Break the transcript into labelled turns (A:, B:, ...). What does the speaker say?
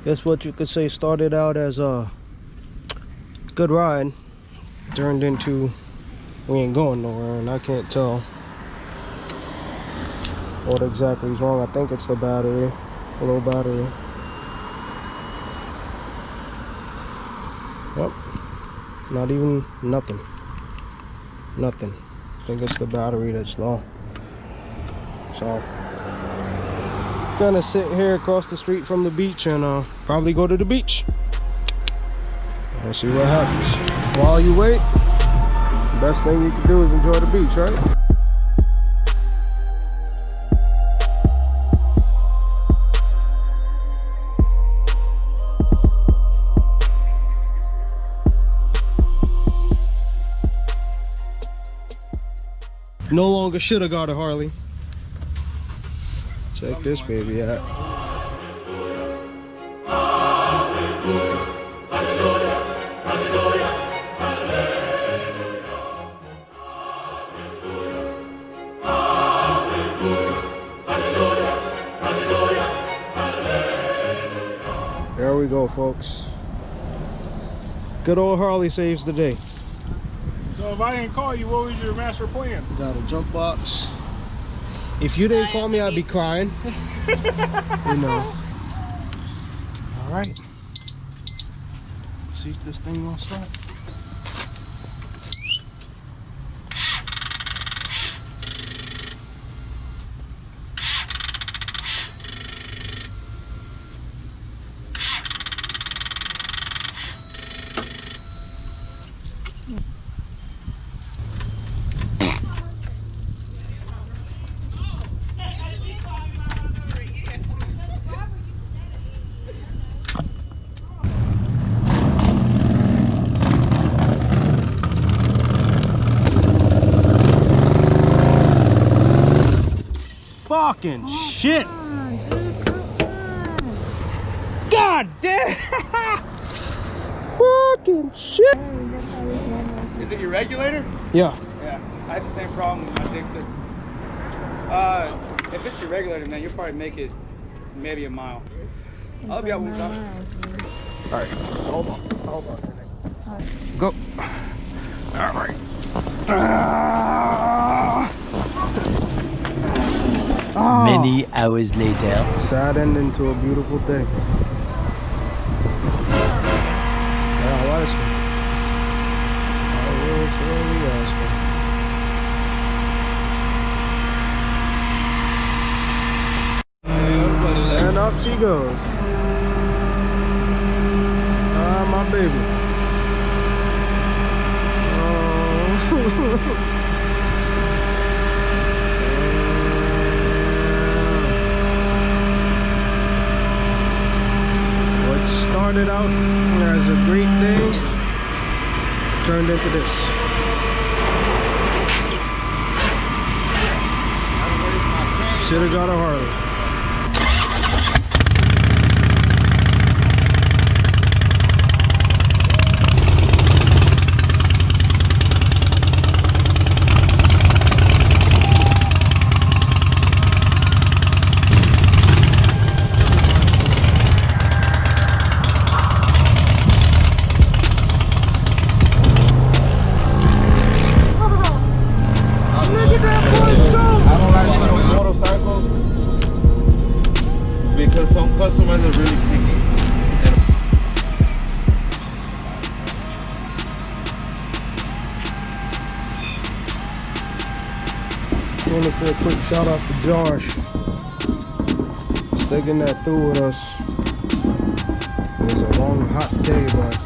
A: Guess what you could say started out as a good ride, turned into we ain't going nowhere, and I can't tell what exactly is wrong. I think it's the battery, a low battery. Yep, not even nothing. I think it's the battery that's low. So gonna sit here across the street from the beach and probably go to the beach and see what happens. While you wait, the best thing you can do is enjoy the beach, right? No longer shoulda got a Harley. Check this baby out. There we go, folks. Good old Harley saves the day.
B: So if I didn't call you, what was your master plan?
A: Got a jump box. If you didn't call me, I'd be crying. You know. All right. See if this thing won't start. Fucking shit! God damn! Fucking shit!
B: Is it your regulator?
A: Yeah.
B: Yeah, I had the same problem with my Dixon. If it's your regulator, man, you'll probably make it maybe a mile. I'll be out one time.
A: Alright, hold on. Go. Alright.
C: Many hours later.
A: Sad ending to a beautiful day. Yeah, I'll ask him. I will surely ask him. And up she goes. Ah, my baby. Oh. Started out as a great day, turned into this. Shoulda got a Harley.
B: Because some customers are really picky.
A: I want to say a quick shout out to Josh, sticking that through with us. It was a long, hot day, but